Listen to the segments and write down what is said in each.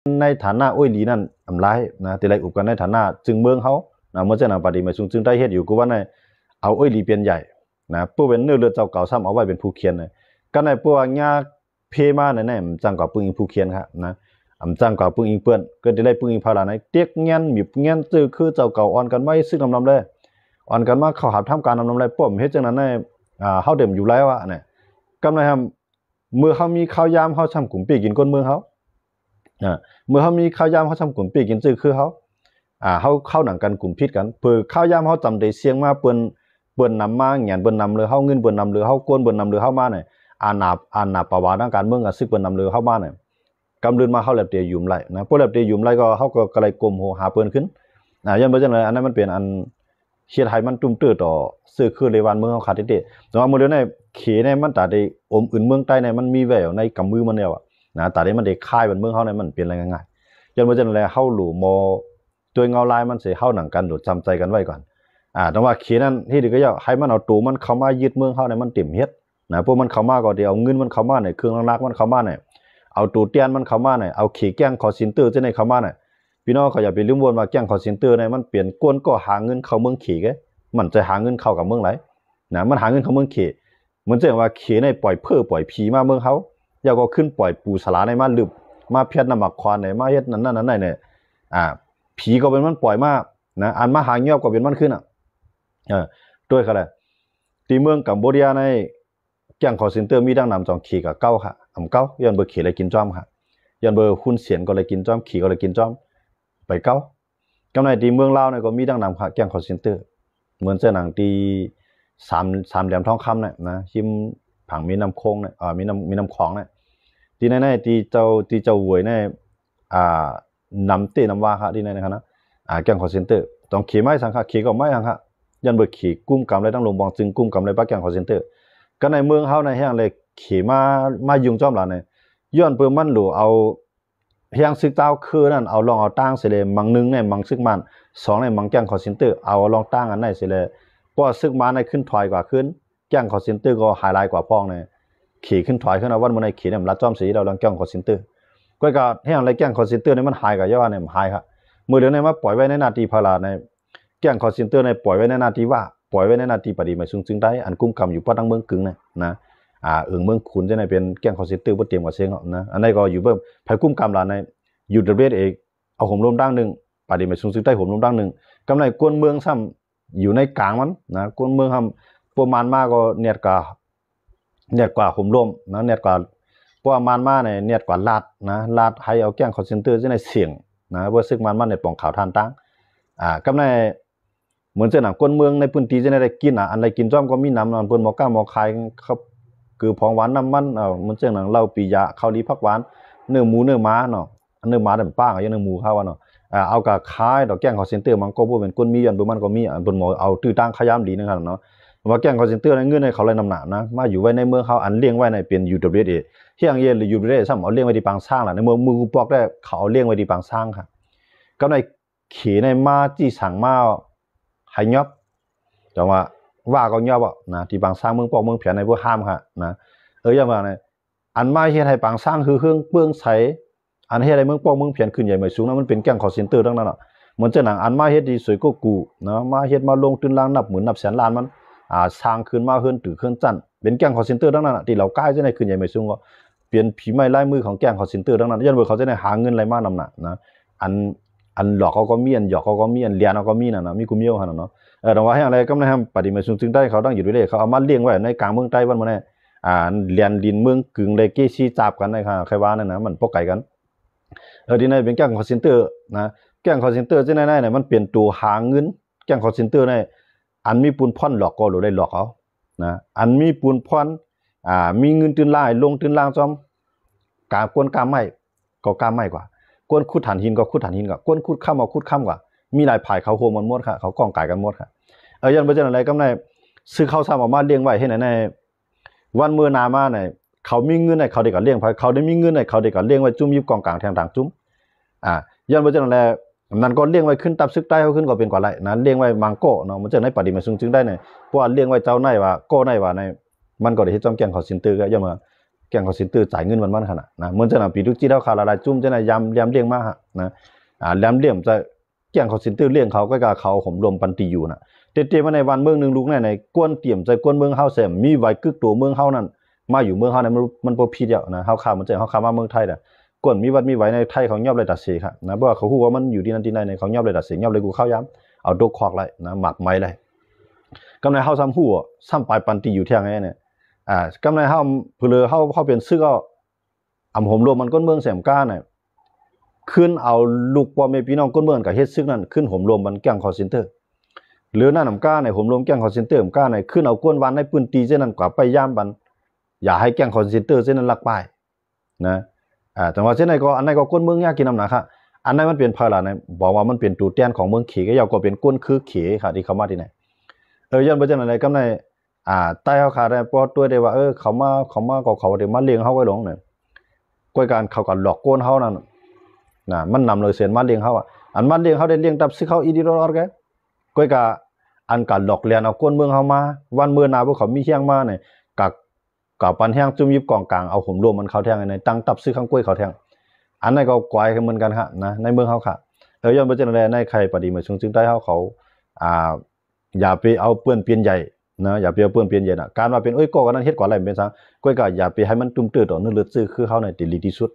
ในฐานะอ้อยลีนั่นอำลายนะแต่ไรอุบกันในฐานะจึงเมืองเขานะเมื่อเจ้าหน้าปฏิมาชุงจึงได้เฮ็ดอยู่กูว่าในเอาอ้อยลีเปลี่ยนใหญ่นะผู้เป็นเนื้อเลือดเจ้าเก่าซ้ำเอาไว้เป็นผู้เขียนเลยก็ในพวกญาเพมาในจังกับปึงอิงผู้เขียนครับนะจังกับปึงอิงเปื้อนก็จะได้ปึงอิงพาราในเตียกเงี้ยนหมิบเงี้ยนจื้อคือเจ้าเก่าอ่อนกันไว้ซึ่งนำเลยอ่อนกันมาเข้าหาทำการนำเลยป้อมเฮ็ดจังนั้นในเฮาเดิมอยู่แล้วอ่ะเนี่ยกำลังทำเมื่อเขามีข้าวยามเขาทำกลุ่มปีกินก้นเมืองเขาเมื่อเขามีข้าวยามเขาทำกลุ่มปีกินจื้อคือเขาเขาเข้าหนังกันกลุ่มพิษกันเพื่อข้าวยามเขาจำได้เสียงมาเปิ้นนำมาเงียนเปิ้นนำเลยเขาเงินเปิ้นนำเลยเขาก้นเปิ้นนำเลยเขามาเนี่ยอานาประวัติทางการเมืองซึกเปิ้นนำเลยเขามาเนี่ยกำลืนมาเขาแลบเตียยุ่มไรนะพวกแลบเตียยุ่มไรก็เขาก็กระไรกลมโหหาเปิ้นขึ้นยันเบอร์จังเลยอันนั้นมันเป็นอันเชียร์ไทยมันตุ้มตื้อต่อซื้อคือในวันเมืองเขาขาดเด็ดแต่ว่าเมื่อเดือนในเขในมันแต่ได้อมอื่นเมืองใต้ในมันมีแววในกำมือมันเนี่ยนะแต่ได้มันได้ค่ายเป็นเมืองเขาในมันเปลี่ยนอะไรง่ายๆยันเบอร์จังเลยเข้าหลู่มอตัวเงาลายมันเสียเข้าหนังกันหลุดจำใจกันไว้ก่อนแต่ว่าเขนั้นที่ดีก็อยากให้มันเอาตูมันเข้ามายึดเมืองเขาในมันเต็มเฮ็ดนะพวกมันเข้ามาก็เดี๋ยวเอาเงินมันเข้ามาในเครื่องรักมันเข้ามาในเอาตูเตียนมันเข้ามาในเอาขี่แก้งคอสินเตอร์จะในเข้ามาในพี่น้องเขาอย่าไปลืมวนว่าแก้งคอสินเตอร์ในมันเปลี่ยนก้นก็หาเงินเข้าเมืองขี่แกมันจะหาเงินเข้ากับเมืองไหนนะมันหาเงินเข้าเมืองขี่มันจะว่าขี่ในปล่อยเพื่อปล่อยผีมาเมืองเขาอยากก็ขึ้นปล่อยปูสลาในมาลึบมาเพียรน้ำหมักควานในมาเฮ็ดนั่นเนี่ยผีก็เป็นมันปล่อยมานะอันมาหาเงียบก็เป็นมันขึ้นด้วยกันเลยตีเมืองกัมพูชาในแก้งคอสินเตอร์มีดังนำจองขี่กับเก้าค่ะเก้ายันเบอร์ขี่เลยกินจ้อมค่ะยันเบอร์หุ้นเสียนก็เลยกินจ้อมขี่ก็เลยกินจ้อมไปเก้ากำในตีเมืองลาวเนี่ยก็มีดังนำค่ะแก้งคอสินเตอร์เหมือนเจ้าหนังตีสามเหลี่ยมทองคำเนี่ยนะชิมผังมีน้ำโค้งเนี่ยมีน้ำคลองเนี่ยตีในตีเจ้าหวยเนี่ยนำเตะนำว่าค่ะที่ในนะครับนะแก้งคอเซ็นเตอร์ต้องขี่ไม้สังค่ะขี่ก็ไม้สังค่ะยันเบิกขี่กุ้มกำไรตั้งลงบองจึงกุ้มกำไรปักแก้งคอเซ็นเตอร์ก็ในเมืองเขาในแห่งเลยขี่มายุงจอมหลานเนี่ยย้อนเปิ่มันหลูเอาแห่งซึกเต้าคือนั่นเอาลองเอาตั้งเสเลยมังนึงเนี่ยมังซึกมันสองเนี่ยมังแก้งคอเซ็นเตอร์เอาลองตั้งอันไหนเสเลยเพราะซึกมันในขึ้นถอยกว่าขึ้นแก้งคอเซ็นเตอร์ก็หายลายกว่าพ้องเนี่ยขี่ขึ้นถอยขึ้นเอาวันมันในขี่เนี่ยรัดจอมสีเราลองแก้งคอเซ็นเตอร์ก็ให้อะไรแก้งคอนเซนเตอร์เนี่ยมันหายกับยอดเนี่ยหายครับมือเดียวเนี่ยมาปล่อยไว้ในนาทีพลาในแก้งคอนเซนเตอร์ในปล่อยไว้ในนาทีว่าปล่อยไว้ในนาทีปฏิมาซึ่งได้อันกุ้มกำอยู่ป้าตั้งเมืองกึ่งนะเมืองขุนจะในเป็นแก้งคอนเซนเตอร์บ่เตรียมกับเสียงนะอันนี้ก็อยู่เบิ่มไผกุ้มกำลาในอยู่เดเรสเองเอาห่มลมดังหนึ่งปฏิมาซึ่งได้ห่มลมดังหนึ่งกำไรกวนเมืองซ้ำอยู่ในกลางมันนะกวนเมืองทำประมาณมากก็เนียดกว่าห่มลมนะเนียดกว่าเพราะมันมาเนี่ยกว่าลาดนะลาดให้เอาแก้งคอนเซนเตอร์ที่ในเสียงนะเพื่อซึกมันในป่องขาวทานตั้งกำในเหมือนเจ้าหนังก้นเมืองในพื้นที่จะได้กินอันใดกินจ้อมก็มีน้ำนอนเปิ้นหมอก้าหมอคายครับคือของหวานน้ำมันเหมือนเจ้าหนังเหล้าปียะข้าวดีผักหวานเนื้อหมูเนื้อม้าเนาะเนื้อม้าแต่ป้าก็ยังเนื้อหมูข้าวเนาะเอากับคายดอกแก้งคอนเซนเตอร์มันก็บ่เป็นก้นมีอันบ่มันก็มีอันเปิ้นหมอเอาตื้อตั้งขยามดีนะครับเนาะว่าแก้งคอนเซนเตอร์ในเงื่อนในเขาเลยนำหนานะมาอยู่ไว้ในเมืองเขาอันเลี้ยงไว้ในเป็นยูทูบเบอร์เฮียงเย็นหรือยูทูบเบอร์ซ้ำเอาเลี้ยงไว้ที่ปางสร้างล่ะในเมืองมือปอกได้เขาเอาเลี้ยงไว้ที่ปางสร้างค่ะก็ในขี่ในมาจี้สั่งมาหายยอบจังว่าก็ยอบนะที่ปางสร้างเมืองปอกเมืองเพียนในพวกห้ามค่ะนะอย่างว่าเนี่ยอันมาเฮ็ดให้ปางสร้างคือเครื่องเปลืองใสอันเฮ็ดให้เมืองปอกเมืองเพียนขึ้นใหญ่ไม่สูงนะมันเป็นแก้งคอเซ็นเตอร์ทั้งนั้นเหมือนเจ้าหนังอันมาเฮ็ดดีสวยก็กูนะมาเฮ็ดมาลงทุนล้างนับหมื่นนับแสนล้านมันสร้างขึ้นมาขึ้นตื่นขึ้นจันเป็นแก้งคอเซ็นเตอร์ทั้งนั้นที่เราใกล้จะได้ขึ้นใหญ่ไม่สูงก็เปลี่ยนผีไม้ลายมือของแก้งคอเซ็นเตอร์ทั้งนั้นยันเบอร์เขาจะได้หาเงินอะไรมากนำหนักนะอันหลอกเขาก็มีอันหยอกเขาก็มีอันเลียนเขาก็มีนะมีกุมเยี่ยวขนาดเนาะแต่ว่าให้อะไรก็ไม่ทำปฏิมาซึ่งได้เขาต้องอยู่ด้วยเขาเอามาเลี้ยงไว้ในกลางเมืองใต้วันนี้เลียนดินเมืองกึ่งเลยเกซีจับกันนะครับใครว่านั่นนะมันปกไก่กันที่นั่นเป็นแก้งคอเซ็นเตอร์นะแก้งคอเซ็นเตอร์ที่นั่นเนี่ยมันเปลี่ยนตัวหาเงินแก้งคอเซ็นเตอร์เนี่ยอันมีปูนพ่อนหลอกก็หรือได้หลอกเขานะอันมีปูนพ่อนมีเงินตื่นล่าลงตื่นล่างจอมกากวนกาไม้ก็กาไม้กว่ากวนขุดฐานหินก็ขุดฐานหินกว่ากวนขุดข้ามก็ขุดข้ามกว่ามีหลายผายเขาโฮมันหมดค่ะเขากองไก่กันหมดค่ะยันไปเจออะไรก็ได้ซื้อข้าวซ้ำออกมาเลี้ยงไว้ให้ในวันเมื่อนามาเนี่ยเขามีเงินในเขาเด็กก็เลี้ยงไปเขาได้มีเงินในเขาเด็กก็เลี้ยงไว้จุ่มยิบกองกลางแทงต่างจุ่มยันไปเจออะไรนั่นก็เลี้ยงไว้ขึ้นตับซึกใต้เขาขึ้นก็เป็นกว่าไรนั้นเลี้ยงไว้มังโก้เนาะมันจะในปฏิมาจึงได้เนี่ยเพราะว่าเลี้ยงไว้เจ้าในว่าโก้ในว่าในมันก็ได้ที่จอมแกงเขาสินตือก็ย่อม แกงคอสินเตอร์จ่ายเงินวันๆขนาดนะเหมือนจะนำปีทุกจีเท่าคาลายจุ่มจะนายยำเลี้ยงมาฮะนะแหลมเลี่ยมจะแกงคอสินเตอร์เลี้ยงเขาก็กะเขาผมรวมปันตีอยู่นะเตๆมาในวันเมืองนึงลูกในกวนเตรียมใจกวนเมืองเฮาแซมมีไว้กึกตัวเมืองเฮานั่นมาอยู่เมืองเฮานั้นมันบ่ผิดแล้วนะเฮาข้ามมันใจเฮาข้ามมาเมืองไทยน่ะกวนมีวัดมีไว้ในไทยเขายอบเลยตัดเสียครับนะเพราะว่าเขาฮู้ว่ามันอยู่ที่นั่นที่ไหนในเขายอบเลยตัดเสียยอบเลยกูเข้าย้ำเอาดกคอกเลยนะหมักไม้เลยกำในเฮาซ้ำฮู้ซ้ำปลายปันตีอยู่เที่ยงไงเนี่ยกำในเฮาเพื่อเฮาเป็นซื้อก็อำหมรวมมันก้นเมืองแสมก้าเนี่ยขึ้นเอาลูกพ่อแม่พี่น้องก้นเมืองกับเฮ็ดซึกนั่นขึ้นหมรวมมันแก๊งคอเซ็นเตอร์หรือนั่นนำก้าเนี่ยหมรวมแก๊งคอเซ็นเตอร์ก้าเนี่ยขึ้นเอาก้นวันในปืนตีเช่นนั้นกว่าไปย่ามบันอย่าให้แก๊งคอเซ็นเตอร์เช่นนั้นลักไปนะแต่ว่าเช่นไหนก็อันไหนก็ก้นเมืองยากกินน้ำหนักค่ะอันไหนมันเป็นภาระเนี่ยบอกว่ามันเป็นตูเตียนของเมืองเขก็ยาวก็เป็นก้นคือเขค่ะที่เขามาที่ไหนย้อนไปจังไหนกำในใต้เขาขาดได้พอตัวได้ว่าเขามาก็เขาได้มาเลี้ยงเฮาไว้หลงเนี่ยกวยการเขาก็หลอกก้นเฮานั่นนะมันนำเลยเสียนมาเลี้ยงเฮาอันมาเลี้ยงเฮาได้เลี้ยงตับซึกเฮาอีดีรอดแกกวยกะอันการหลอกเลียนเอาก้นเมืองเฮามาวันเมื่อนาพวกเขามีเฮียงมาเนี่ยกับปันแห้งจุ่มยิบกองกลางเอาผมรวมมันเขาแทงในตั้งตับซึกข้างกล้วยเขาแทงอันนั้นก็กวายเหมือนกันฮะนะในเมืองเฮาค่ะย้อนไปจังได๋ในใครปฏิมาซึ่งใต้เฮาเขาอย่าไปเอาเปื้อนเปลี่ยนใหญ่นะอย่าไปเอาเปื้อนเปลี่ยนใหญ่น่ะการว่าเป็นก็กันนั้นเฮ็ดก่อนอะไรเป็นซังก้อยก็อย่าไปให้มันตุ้มตื้อต่อเนื้อเลือดซื่อคือเฮาในติลีที่สุด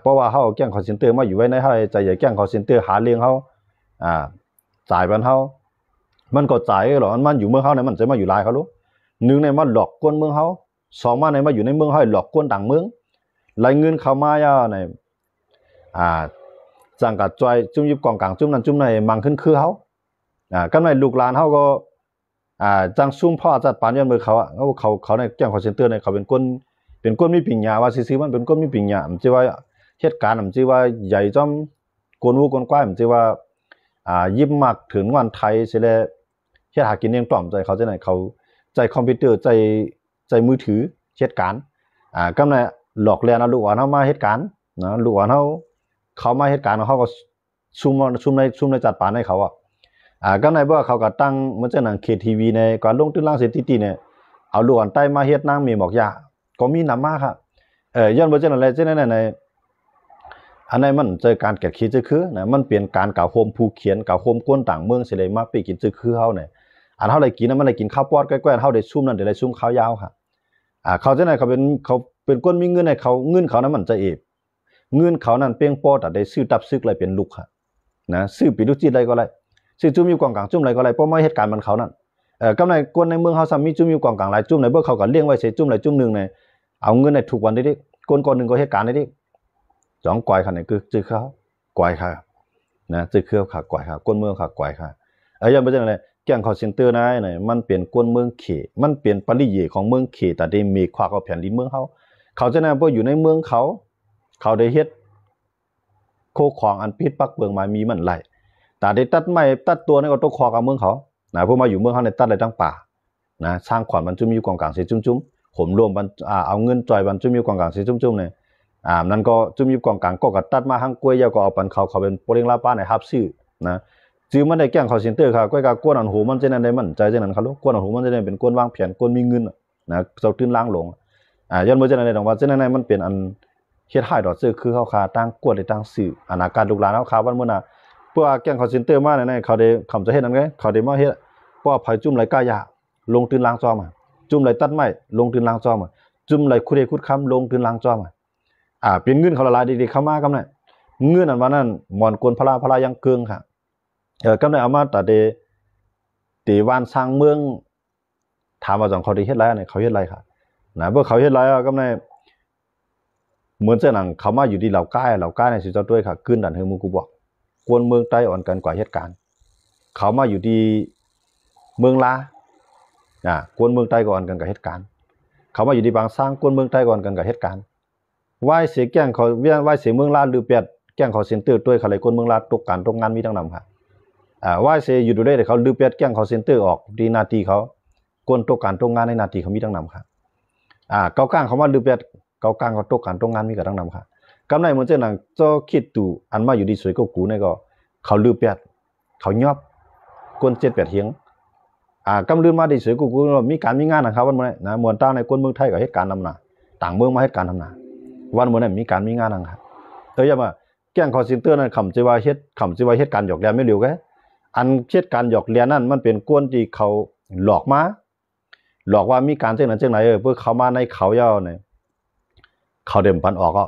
เพราะว่าเฮาแก๊งคอลเซ็นเตอร์มาอยู่ไว้ในเฮาใจอย่าแก๊งคอลเซ็นเตอร์หาเลี้ยงเฮาจ่ายบันเฮามันก็จ่ายหรอกมันอยู่เมืองเฮาเนี่ยมันจะมาอยู่ลายเขารู้1ในมันหลอกกวนเมืองเฮา2มาในมาอยู่ในเมืองเฮาหลอกกวนต่างเมืองรายเงินเข้ามาย่าในจังกัดจอยจุ่มยิบกองกลางจุ่มนั้นจุ่มในมังขึ้นคือเฮากันในลูกหลานเฮาก็จังซุ่มพ่อจัดปานยันมือเขาในแก๊งคอลเซ็นเตอร์เนี่ยเขาเป็นคนมีปัญญาว่าซื่อๆมันเป็นคนมีปัญญามันสิว่าเหตุการณ์มันสิว่าใหญ่จ้อมกวนวูกวนกว้ายมันสิว่ายิบมักถึงวันไทยสิแลเฮ็ดหากินเองปลอมใจเขาจังได๋เขาใจคอมพิวเตอร์ใจมือถือเหตุการณ์กำในหลอกแลนเอาลูกหลานเฮามาเหตุการณ์นะลูกหลานเฮาเขามาเหตุการณ์เฮาก็ซุ่มในจัดปานให้เขากำในบ่เขาก็ตั้งเหมือนจังนั้น KTV ในการลงตื้นล่างเศรษฐีเนี่ยเอาลูกอันใต้มาเฮ็ดนางมีหมอกยาก็มีนำมาครับย้อนบ่จังนั้นแหละจังนั้นในอันไหนมันเจอการแกะขี้จื้อคือนะมันเปลี่ยนการกล่าวโฮมผู้เขียนกล่าวโฮมก้นต่างเมืองสิได้มาไปกินจื้อคือเฮาเนี่ยอันเฮาได้กินนั้นมันได้กินข้าวปอดแก้ๆเฮาได้ซุ่มนั้นได้ซุ่มข้าวยาวครับเขาจังได๋เขาเป็นคนมีเงินให้เขาเงินเขานั้นมันจะเอฟเงินเขานั้นเปียงปอดได้ซื้อตับซึกเลยเป็นลูกครับนะซื้อปีลูกจิตได้ก็ได้ซื้อจุ่มอยู่กองกลางจุ่มอะไรก็ได้เพราะมาเหตุการณ์มันเขานั่นกำในคนในเมืองเฮาซ้ำมีจุ่มอยู่กองกลางหลายจุ่มในเบิ่เขาก็เลี้ยงไว้ใส่จุ่มหลายจุ่มนึงในเอาเงินในทุกวันได้ดิคนนึงก็เหตุการณ์ได้ดิจ้องกวายคั่นนี่คือจื้อเขากวายค่ะนะจื้อเครือค่ะกวายค่ะคนเมืองค่ะกวายค่ะย้อนไปจังได๋แก๊งคอลเซ็นเตอร์นายนี่มันเป็นคนเมืองเขมันเป็นปริเยของเมืองเขแต่ได้มีควักเอาแผ่นดินเมืองเขาจะนั้นบ่อยู่ในเมืองเขาได้เฮ็ดโคของอันปิดปักเบิงมามีมันไหลแต่ได้ตัดไม้ตัดตัวนี่ก็ตกคอกับเมืองเขานะพวกมาอยู่เมืองเขาในตัดได้ทั้งป่านะสร้างขวัญมันจุ่มอยู่กองกลางเสียจุ่มๆผมรวมมันเอาเงินจ่อยมันจุ่มอยู่กองกลางเสียจุ่มๆเนี่ยนั่นก็จุ่มอยู่กองกลางก็ตัดมาหั่งกล้วยยาวก็เอาปันเขาเป็นโปรเลี้ยงลาป้าในฮับซื้อนะจื้อมันได้แก๊งคอลเซ็นเตอร์ค่ะก้อยกะกวนอันหูมันจะนั้นได้มั่นใจจังนั้นเขารู้กวนอันหูมันจะได้เป็นกวนวางแผนกวนมีเงินนะเจ้าตื่นล้างหลงย้อนบ่จังนั้นได้ดอกว่าจังนั้นมันเป็นอันเฮ็ดให้ดอกซื้อคือเขาคาตั้งกวนได้ตั้งซื้ออนาการลูกหลานเขาคาวันมื้อน่ะเพราะว่าแก๊งคอลเซ็นเตอร์มาเนี่ยเขาได้คำจะเฮ็ดนั่นไงเขาได้มาเฮ็ดเพราะว่าไผจุ่มไหลก้ายาลงตื่นล้างจอมาจุ่มไหลตัดไม้ลงตื่นล้างจอมาจุ่มไหลคุเรคุดค้ำลงตื่นล้างจอมาเป็นเงินเขาละลายดีๆเข้ามากำนั้นเงินอันว่านั้นหมอนกวนพลายังเกิงค่ะกำนั้นเอามาตะเดตีวานสร้างเมืองถามว่าจังเขาได้เฮ็ดไรเนี่ยเขาเฮ็ดไรค่ะนะเพราะเขาเฮ็ดไรกำนั้นเหมือนเจ้าหนังเขามาอยู่ที่เหล่าก้ายในสิเจ้าด้วยค่ะขึ้นดันเฮมูกูบอกกวนเมืองใต้อ่อนกันกว่าเหตุการณ์เขามาอยู่ที่เมืองลากวนเมืองใต้ก่อนกันกับเหตุการณ์เขามาอยู่ที่บางสร้างกวนเมืองใต้ก่อนกันกับเหตุการณ์ไหว้เสียแก่งเขาไหว้เสียเมืองลาหรือเปียดแก่งเขาเซ็นเตอร์ด้วยเขาเลยกวนเมืองลาตกการตกงานมีทั้งนำค่ะไหว้เสียอยู่ดูได้แต่เขาลือเปียดแก่งเขาเซ็นเตอร์ออกดีนาทีเขากวนตกการตกงานในนาทีเขามีทั้งนำค่ะเก้าก้างเขามาลือเปียดเก้าก้างเขาตกการตกงานมีกับทั้งนำค่ะกำไรเหมือนเจ้าหนังเจ้าคิดตู่อันมาอยู่ดีสวยก็กูเนี่ยก็เขาลือเปียดเขายอบกวน7-8เฮียงกำลือมาดีสวยกูมีการมีงานนะครับวันมื้อนะมวนตาในคนเมืองไทยก็เหตุการณ์นำน่ะ ต่างเมืองมาให้การทำนาวันเมื่อนั้นมีการมีงานนะครับอย่ามาแก้งคอเซ็นเตอร์นั้นคำจิว่าเฮ็ดการหยอกเลียนไม่เร็วแกอันเฮ็ดการหยอกเลียนนั่นมันเป็นกวนที่เขาหลอกมาหลอกว่ามีการจังนั้นจังไหนเพื่อเขามาในเขาเย้าเนี่ยเขาเดิมปันออกก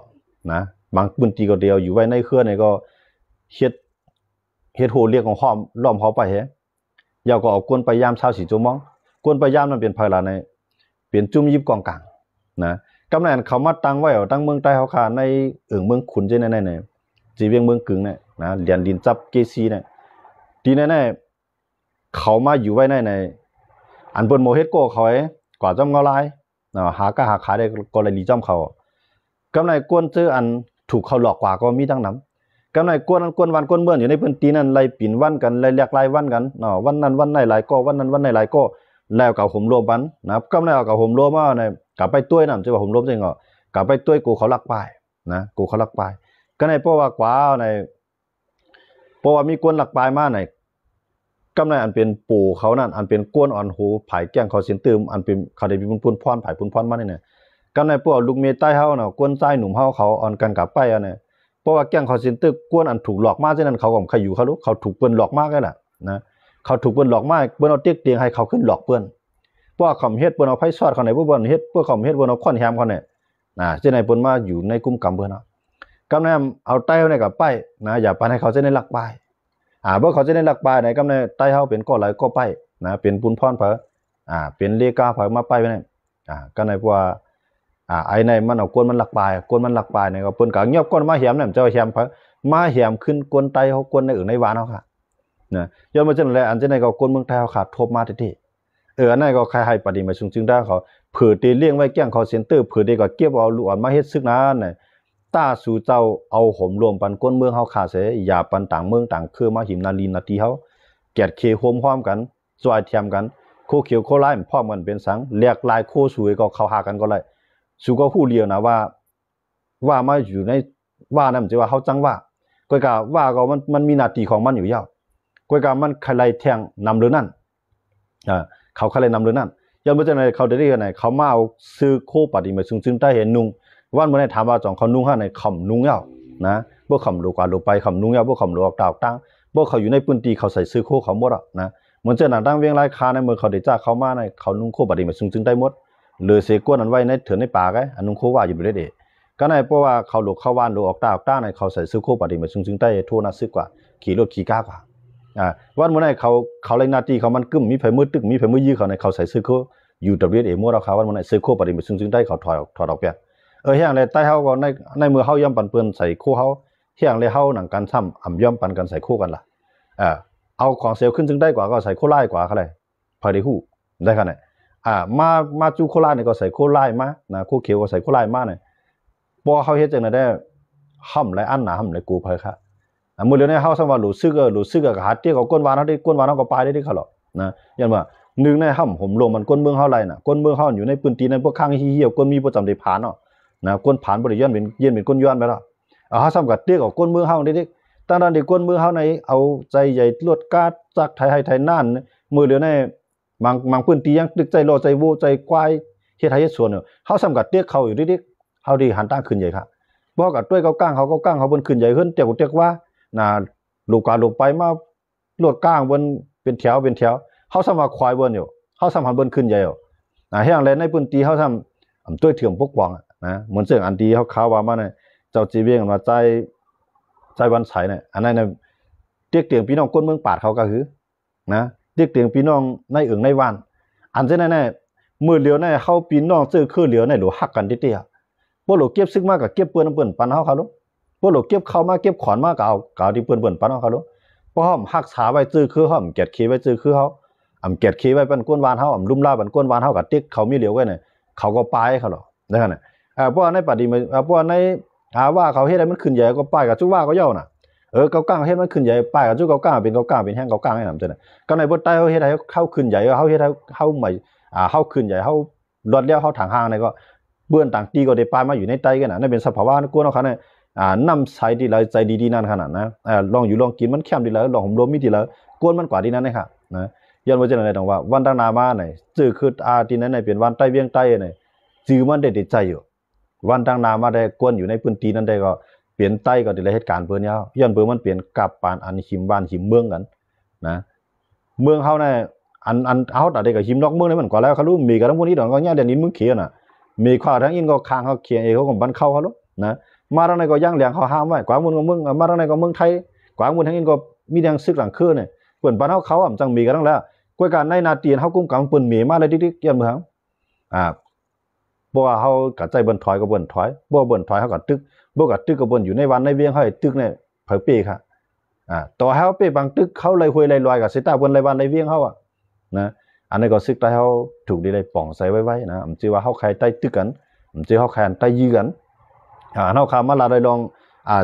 ็นะบางพื้นที่ก็เดียวอยู่ไว้ในเครือเนี่ยก็เฮ็ดโหเรียกของห้อมล้อมเขาไปเฮยาวก็เอากวนไปยามชาวสีจุมองกวนไปยามนั้นเป็นภายหลังในเป็นจุ่มยิบกองกลางนะกำนันเขามาตั้งไว้ตั้งเมืองใต้เขาขาในเมืองขุนใจในจีเวียงเมืองกึ่งเนี่ยนะเหรียญดินจับเกซีเนี่ยดีแน่เขามาอยู่ไว้ในอันบนโมเฮ็ดโก้เขากว่าจอมเงาลายหากะหาขายได้ก็เลยลีจอมเขากำนันกวนเจออันถูกเขาหลอกกว่าก็มีทั้งนั้นกำนันกวนวันกวนเมื่ออยู่ในพื้นที่นั้นไล่ปิ่นวันกันไล่เรียกไล่วันกันวันนั้นวันไหนหลายก็วันนั้นวันไหนหลายก็แล้วกับผมรวมกันนะครับกำนันเอากับผมรวมมาในกลับไปต้วยนั่นจะว่าผมรวมจริงก็กลับไปต้วยกูเขาลักไปนะกูเขาลักไปก็ในเพราะว่ากว่าในเพราะว่ามีกวนหลักปลายมาในกำไรอันเป็นปู่เขานั่นอันเป็นกวนอ่อนหูผายแก้งเขาเสียนตืมอันเป็นเขาได้มีปุ่นพรผายปุ่นพรมาเนี่ยกำไรพวกลูกเมย์ใต้เฮาเนาะกวนใจหนุ่มเฮาเขาอ่อนกันกับไปอันเนี่ยเพราะว่าแก้งเขาเสียนตึกกวนอันถูกหลอกมาฉะนั้นเขาก็ใครอยู่เขารู้เขาถูกเปิ้นหลอกมากแค่น่ะนะเขาถูกเปิ้นหลอกมากเปิ้นเอาเตียกเตียงให้เขาขึ้นหลอกเปิ้นเพราะคำเฮ็ดเปิ้นเอาไผซอดเขาไหนพวกเปิ้นเฮ็ดพวกคำเฮ็ดเปิ้นเอาค้อนแฮมเขาเนี่ยฉะนั้นเปิ้นมาอยู่ในกลุ่มกำเปิ้นเนาะกำไรเอาใต้เฮาเนี่ยกับไปนะอย่าปานให้เขาจะได้หลักไปเมื่อเขาจะได้หลักปลายในกำในใต้เฮาเป็นก้อนไหลก็ไปนะเป็นปุนพรเผอเป็นเลกาเผมาไปเนี่ยก็ในว่าไอ้ในมันเอาก้นมันหลักปลายก้นมันหลักปลายเนี่ยก็เปิ้นก็เงียบก้นมาแหมเนี่ยเจ้าแหมเผมาแหมขึ้นก้นใต้เฮาก้นในอื่นในวานเฮาค่ะนะย้อนมาจังได๋อันจังได๋ก็ก้นเมืองไทยเฮาขาดทบมาที่อันนั้นก็ใครให้ปฏิมาจึงได้เขาเผื่อตีเลี้ยงไว้แก้งเขาเซ็นเตอร์เผื่อได้ก็เก็บเอาลูกอ่อนมาเฮ็ดซึกนั้นน่ะต้าสู่เจ้าเอาหมรวมปันก้นเมืองเฮาขาเสอย่าปันต่างเมืองต่างคือมาหิมนาลีนาทีเฮาแกดเคโฮมพร้อมกันจอยเทียมกันโคเขียวโคลายพร้อมกันเป็นสังเรียกลายโคสวยก็เข้าหากันก็เลยสู่ก็ฮู้เลียวนะว่ามาอยู่ในว่านั่นสิว่าเฮาจังว่าก้อยกะว่าก็มันมีหน้าที่ของมันอยู่ยาวก้อยกะมันใครไล่แทงนำเรือนั่นเขาใครไล่นำเรือนั่นย้อนบ่จังได๋เขาได้กันไหนเขามาเอาซื้อโคปฏิมาซึ่งได้เห็นนุ่งวันเมื่อไหร่ถามว่าจองเขานุ่งห้าในคำนุ่งเย้านะพวกคำลูกกว่าลูกไปคำนุ่งเย้าพวกคำลูกออกดาวตั้งพวกเขาอยู่ในพื้นที่เขาใส่ซื้อโคเขาหมดอ่ะนะเหมือนเจ้าหน้าตั้งเวียงไร่คาในเมืองเขาได้จ้าเขามาในเขานุ่งโคปฏิมาซึ่งได้หมดหรือเสกวนอันไว้ในเถื่อนในป่าไงอันนุ่งโคว่าอยู่เลยเด็ก็ในเพราะว่าเขาลูกเขาวานลูกออกดาวตั้งในเขาใส่ซื้อโคปฏิมาซึ่งได้ทั่วน่าซื้อกว่าขี่รถขี่ก้ากว่าวันเมื่อไหร่เขาเลยหน้าที่เขามันกึ่มมีไฟมืดตึกมีไฟมืดยื้อเขาในเขาใส่ซื้อโคอยู่ดับเบิลเอหมดแล้วเขาวันเมื่อไหร่ซื้อโคปฏิมาซึ่งได้เขาถอดออกไปเฮียงเลยใต้เฮาก็ในมือเฮาย่อมปันเปิ้นใส่คู่เฮาเฮียงเลยเฮาหนังกันซ้ำย่อมปันกันใส่คู่กันล่ะเอาของเซลขึ้นจึงได้กว่าก็ใส่โคไล่กว่าเขาเลยพอได้ฮู้ได้คั่นน่ะมาจูโคไล่นี่ก็ใส่โคไล่มานะโคเขียวก็ใส่โคไล่มาเนี่ยบ่เฮาเฮ็ดจังได๋ได้ห่ำหลายอันหนาห่ำหลายกูเพิ่นค่ะมื้อเดี๋ยวนี้เฮาซังว่ารู้สึกก็หาเตี้ยก็ก้นวานเฮาได้ก้นวานเฮาก็ปลายได้เขาหรอกนะยันว่านึงในห่ำผมลงมันก้นเมืองเฮาไรน่ะก้นเมืองเฮาอยู่ในพื้นที่นั้นพวกข้างเหี่ยวก้นมีประจำได้ผ่านเนาะนะก้นผ่านบ่ได้ย้อนเป็นก้นย้อนไปแล้วเฮาซ้ำกับเตี้ยกับก้นเมืองเฮาได้ตั้งแต่ก้นเมืองเฮาในเอาใจใหญ่ลวดกาดจักไทยน่านมื้อเดี๋ยวนี้บางพื้นที่ยังตึกใจรอใจโวใจควายเฮ็ดไทยเฮ็ดสวนเนาะเฮาซ้ำกับเตี้ยเขาอยู่ดิเฮาได้หันตาขึ้นใหญ่ค่ะบ่กับต้วยก้างเขาเพิ่นขึ้นใหญ่ขึ้นเตี้ยว่าน่ะลูกกาลูกไปมาลวดก้างบนเป็นแถวเฮาซ้ำว่าควายบนอยู่เฮาซ้ำหันบนขึ้นใหญ่อยู่เฮียงแลในพื้นที่เฮาซ้ำต้วยเถื่อมปกป้องนะเหมือนเสื่องอันดีเขาข่าวว่ามาเนี่ยเจ้าจีเวียงมาใจวันใสเนี่ยอันนั้นเนี่ยเรียกเตียงพี่น้องก้นเมืองปาดเขาก็คือนะเรียกเตียงพี่น้องในในวานอันเช่นนั้นเนี่ยมือเหลียวเนี่ยเขาพี่น้องซื้อคือเหลียวเนี่ยหรือหักกันเตี้ยพวกหลวเก็บซึกมากกับเก็บเปื้อนปันเขาลูกพวกหลวเก็บเข้ามาเก็บขอนมากเอาที่เปื้อนปันเขาลูกเพราะห้อมหักขาไว้ซื้อคือห้อมเก็ดขี้ไว้ซื้อคือเขาเก็ดขี้ไว้เป็นก้นวานเขาลุ่มล่าเป็นก้นวานเขากับติ๊กเขามีเหลียวไว้เนี่ยเขาก็ปลายเขาหรอกนั่นแหละเพราะในปฏิมาเพราะในว่าเขาเฮ็ดให้มันขึ้นใหญ่ก็ป้ายกับจุว่าก็ย่อน่ะเก้าก้างเฮ็ดมันขึ้นใหญ่ป้ายกับจุเก้าก้างเป็นเก้าก้างเป็นแห้งเก้าก้างให้นำจังได๋ก็ในบ่ใต้เขาเฮ็ดให้เข้าขึ้นใหญ่เขาเฮ็ดให้เข้าใหม่เข้าขึ้นใหญ่เข้ารถเลี้ยวเข้าทางห้างนี่ก็เบื้อนต่างตีก็ได้ป้ายมาอยู่ในใต้กันน่ะนั่นเป็นสภาวะกวนเนาะคั่นนำใส่ดีเลยใจดีๆนั่นขนาดนะลองอยู่ลองกินมันแคมดีแล้วลองผมรวมมีดีแล้วกวนมันกว่าดีนั้นนะครับนะย้อนว่าจังได๋ต้องว่าวันตั้งนามานี่จื้อคือที่นั้นเป็นวันใต้เวียงใต้นี่จื้อมันได้ใจอยู่ วันตั้งนามาได้กวนอยู่ในพื้นที่นั้นได้ก็เปลี่ยนใต้ก็ได้เหตุการณ์เปิ้นยาวย้อนเปิ้นมันเปลี่ยนกับปานอันหิมบ้านหิมเมืองกันนะเมืองเฮาเนี่ยอันเฮาแต่ได้ก็หิมนอกเมืองนี่มันกว่าแล้วเขารู้มีกันทั้งพวกนี้ดอกก็เนี่ยเดี๋ยวนี้มึงเขียนน่ะมีข้าวทั้งอินก็ค้างเขาเขียนเองเขาก็บันเข้าเขารู้นะมาทางไหนก็ย่างเหลียงเขาห้ามไว้กว่ามึงก็มึงมาทางไหนก็เมืองไทยกว่ามึงทั้งอินก็มีแดงซึกหลังคือเนี่ยเปิ้นบ้านเฮาเขาจังมีกันทั้งแล้วกวยการในนาเตียนเฮากุ้มกังเปิ้นมีมาเลยดิๆย้อนเมืองบ่ว่าเฮาก็ใจเบิ่นถอยก็เบิ่นถอยบ่เบิ่นถอยเฮาก็ตึกบ่ก็ตึกก็เบิ่นอยู่ในวันในเวียงเฮาตึกเนี่ยเผอเป้ค่ะต่อให้เฮาเป้บางตึกเขาเลยห้วยเลยลอยก็สิตาเบิ่นเลยวันในเวียงเฮานะอันนี้ก็ซึกได้เฮาถูกได้ป่องใส่ไว้นะมันสิว่าเฮาใครใต้ตึกกันมันสิเฮาใครใต้ยื้อกันเฮาคามาลาได้ลอง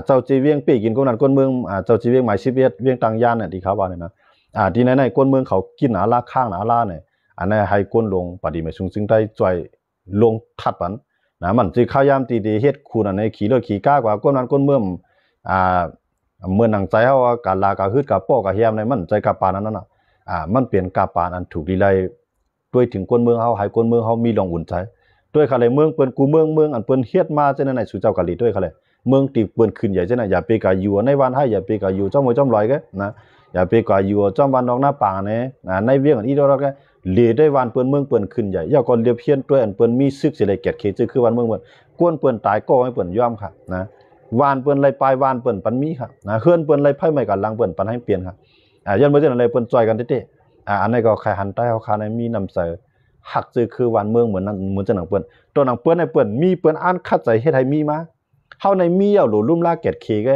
เจ้าจีเวียงเป้กินคนนั้นคนเมืองเจ้าจีเวียงหมาย11เวียงตังยานเนี่ยที่เขาว่าเนี่ยนะที่ไหนๆคนเมืองเขากินหาลาข้างหาลาเนี่ยอันนั้นให้คนลงปฏิมาซึ่งได้จ่อยลงทัดปันนะมันสิข้าวยามตีเฮ็ดคูนั่นในขี่รถขี่ก้ากว่าคนนั้นคนเมืองเมื่อหนังใจเฮาว่าการลากะฮึดกะป้อกะเฮียมในมันใจกะปานนั้นน่ะมันเปลี่ยนกะปานอันถูกดีไลด้วยถึงคนเมืองเฮาให้คนเมืองเฮามีลองอุ่นใจด้วยเขาเลยเมืองเปิ้นกูเมืองอันเปิ้นเฮ็ดมาจังนั้นสู่เจ้ากะลีด้วยเขาเลยเมืองติเปิ้นขึ้นใหญ่จังนั้นอย่าไปกะอยู่ในวันให้อย่าไปกะอยู่จ้อมจ้อมลอยกะนะอย่าไปกะอยู่จ้อมวันนอกหน้าป่าเนี่ยในเวียงอันอีดอกกะเลได้วันเปิ้นเมืองเปิ้นขึ้นใหญ่อย่าก่อนเรียบเพียนด้วยอันเปิ้นมีซึกสิได้เกียรติเขจือคือวันเมืองเปิ้นกวนเปิ้นตายก็ให้เปิ้นยอมค่ะนะวานเปิ้นเลยปลายวานเปิ้นปันมีครับนะเฮือนเปิ้นเลยไผไม่กันลังเปิ้นปันให้เปลี่ยนครับย้อนบ่จังได๋เปิ้นจ่อยกันเต้อันนี้ก็ใครหันใต้เฮาคาในมีนำเสหักจือคือวันเมืองเหมือนนั้นเหมือนจังหนังเปิ้นตัวหนังเปิ้นให้เปิ้นมีเปิ้นอ่านคัดใจเฮ็ดให้มีมาเฮาในมีเอาหลุลุ่มลาเกียรติเขก็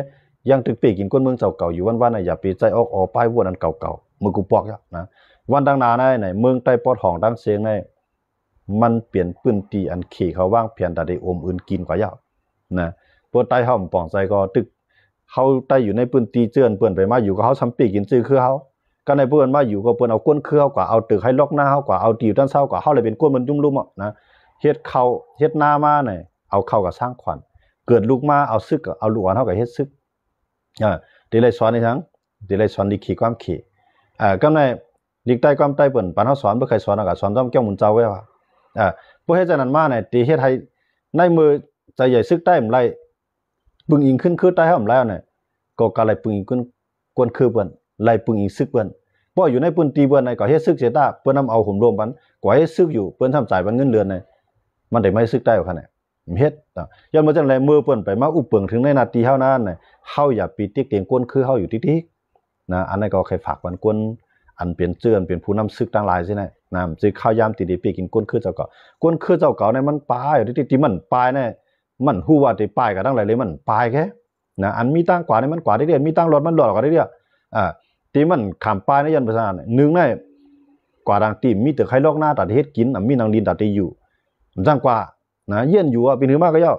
ยังตึกเปกินคนเมืองเจ้าเก่าอยู่วันๆน่ะอย่าไปใจออกป้ายวนอันเก่าๆมือกูปอกนะวันดังนาในเมืองใต้ปอดห้องดังเสียงในมันเปลี่ยนปื้นตีอันเขเขาว่างเพียนแต่ได้อมอื่นกินกว่ายาวนะปวดใต้เฮาป่องใจก็ตึกเฮาใต้อยู่ในปื้นตีเจือนเปิ้นไปมาอยู่กับเฮาซำปีกินซื่อคือเฮาก็ในเปิ้นมาอยู่ก็เปิ้นเอาก้นคือเฮากว่าเอาตึกให้ล็อกหน้าเฮากว่าเอาตีด้านเช้ากว่าเฮาเลยเป็นก้นมันลุ่มๆนะเฮ็ดเข้าเฮ็ดนามาเนี่ยเอาเข้ากับสร้างขวัญเกิดลูกมาเอาซึกเอาลูกอ่อนเฮาก็เฮ็ดซึกดิเลยสอนในทั้งดิเลยสอนดิขี้ความขี้ก็ในดิกใต้ความใต้เปิ้นปานเฮาสอนบ่เคยสอนก็สอนต้อมแก้วหมุนเจ้าไว้ว่าบ่เฮ็ดจังนั้นมาเนี่ยติเฮ็ดให้ในมือใจใหญ่ซึกใต้มไล่ปึงอิงขึ้นคือใต้เฮามแล้วเนี่ยก็กะไล่ปึงอิงขึ้นกวนคือเปิ้นไล่ปึงอิงซึกเปิ้นบ่อยู่ในปืนตีเปิ้นก็เฮ็ดซึกเสียตาเปิ้นนำเอาหุ่มรวมปันก็เฮ็ดซึกอยู่เปิ้นทำจ่ายบันเงินเดือนเนี่ยมันได้ไม่ซึกได้คั่นน่ะเฮ็ดย้อนมาจังได๋มือเปิ้นไปมาอุปเปิงถึงในนาทีเฮานั้นน่ะเฮาอย่าปีติ๊กเตียงกวนคือเฮาอยู่ติ๊กๆนะอันนั้นก็ใครฝากบันกวนอันเปลี่ยนเจือนเป็นผู้นำซึกต่างหลายซินะนะสิข้าวยามติดีไปกินกวนคือเจ้าเก่ากวนคือเจ้าเก่าเนี่ยมันปลายอยู่ที่มันปลายเนี่ยมันฮู้ว่าที่ปลายก็ทั้งหลายเลยมันปลายแค่นะอันมีตั้งกว่าเนี่ยมันกว่าได้เรื่อยมีตั้งรถมันรถก็ได้เรื่อยที่มันขามปลายในยันประสานนึงในกว่าดังตีมีแต่ใครลอกหน้าตัดเฮ็ดกินมีนางลินตัดได้อยู่จังกว่านะเยี่ยนอยู่เป็นหือมากก็ย่อ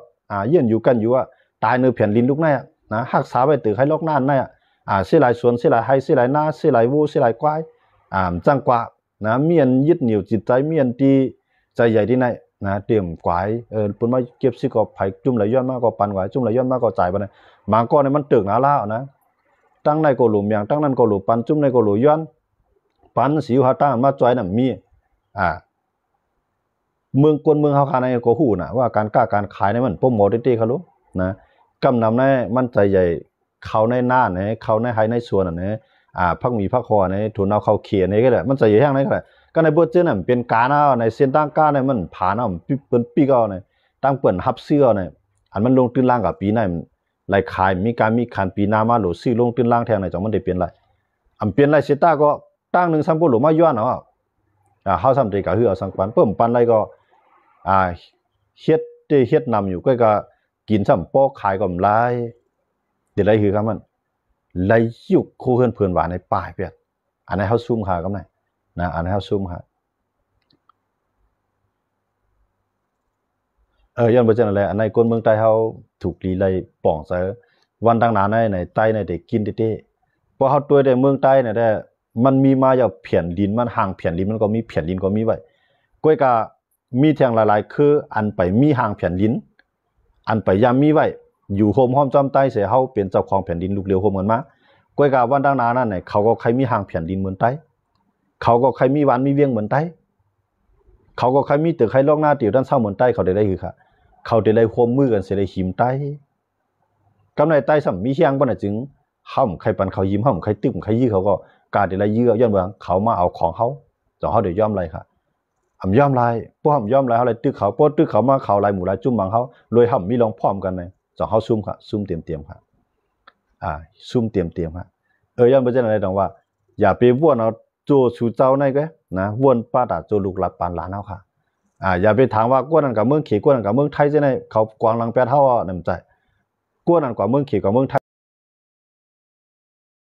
เยี่ยนอยู่กันอยู่ว่าตายเนื้อแผ่นลินลูกในนะรักษาไว้ตื่อใครลอกหน้าในเสียหลายสวนเสียหลายไห้เสียหลายนาเสียหลายวูเสียหลายควายจังกว่านะเมียนยึดเหนี่ยวจิตใจเมียนที่ใจใหญ่ที่ไหนนะเตรียมกวายปุ่นมาเก็บซิก็ไผจุ่มไหลย้อนมากก็ปันกวายจุ่มไหลย้อนมากก็จ่ายไปนะบางก้อนเนี่ยมันตึกหนาล่านะตั้งในก็หลุมอย่างตั้งนั้นก็หลุปันจุ่มในก็หลุย้อนปันสิวหาตั้งมาจ่อยน่ะมีเมืองกวนเมืองเฮาคาในก็ฮู้น่ะว่าการค้าการขายเนี่ยมันโปรโมทได้เขารู้นะกำนำในมันใจใหญ่เขาในหน้าเนี่ยเขาในไห้ในสวนน่ะพักมีพักคอในทุนเอาเข้าเขียนี่ก็ได้มันใจใหญ่แห้งไหนก็ได้ก็ในเบิดเจอน่ะเป็นการเอาในเส้นตั้งการเนี่ยมันผ่านเอาเปิ้นปีก็เนี่ยตั้งเปิ้นรับซื้อเนี่ยอันมันลงตื้นล่างกับปีนั้นไหลขายมีการมีขันปีหน้ามาโหลซื้อลงตื้นล่างแทงไหนจังมันได้เปลี่ยนไรเปลี่ยนไรเสตาก็ตั้งนึงซ้ํก็โหลมาย้อนเนาะเฮาซ้ํได้ก็คือเอาสังปันเพิ่มปันไรก็เฮ็ดนำอยู่ก็กินซ้ํปอกขายก็หลายเดี๋ยวไรคือครับมันไหลยุกโคเฮือนเพิ่นว่าในป่ายเปียดอันนั้นเฮาซุ่มหากับไหนนะอันนั้นเฮาซุ่มหาย้อนบ่จังได๋อันในคนเมืองใต้เฮาถูกลีไลป่องซะวันดังหนาในใต้ในได้กินเต้ๆพอเฮาตัวได้เมืองใต้เนี่ยได้มันมีมาอย่าเพียนดินมันห่างเพียนดินมันก็มีเพียนดินก็มีไว้ก้อยก็มีแทงหลายๆคืออันไปมีห่างเพียนดินอันไปยามมีไว้อยู่โฮมห้อมจอมใต้เสียเฮาเป็นเจ้าของแผ่นดินลูกเรียวโฮมกันมาก้อยก็วันดังหนานั่นน่ะเขาก็ใครมีห่างเพียนดินเหมือนใต้เขาก็ใครมีหวานมีเวียงเหมือนใต้เขาก็ใครมีตึกใครลอกหน้าติ๋วด้านเช้าเหมือนใต้เขาได้คือค่ะ เขาได้เลยควมมือกันเสียเลยหิมใต้กำในใต้สัมมีเชียงบ่น่ะจึงเฮาใครปันเขายิ้มเฮาใครตึ้มใครยื้อเขาก็กาได้เลยยื้อย้อนเมืองเขามาเอาของเขาจอเฮาได้ยอมไรค่ะอำยอมไรพวกเฮายอมไรเฮาเลยตึกเขาพวกตึกเขามาเขาลายหมู่ลายจุ่มบังเฮาเลยเฮามีลองพร้อมกันเลยจอเฮาซุ่มค่ะซุ่มเตรียมค่ะซุ่มเตรียมค่ะย้อนบ่จังได๋ดอกว่าอย่าไปว่วนเอาโจชูเจ้าในก็นะว่วนป้าตาโจลูกหลับปานหลานเฮาค่ะอย่าไปถามว่ากวนนั้นกับเมืองเขกวนนั้นกับเมืองไทยจังได๋เขากวางหลังแปดเฮานั่นใจกวนนั้นกว่าเมืองเขกกว่าเมืองไทย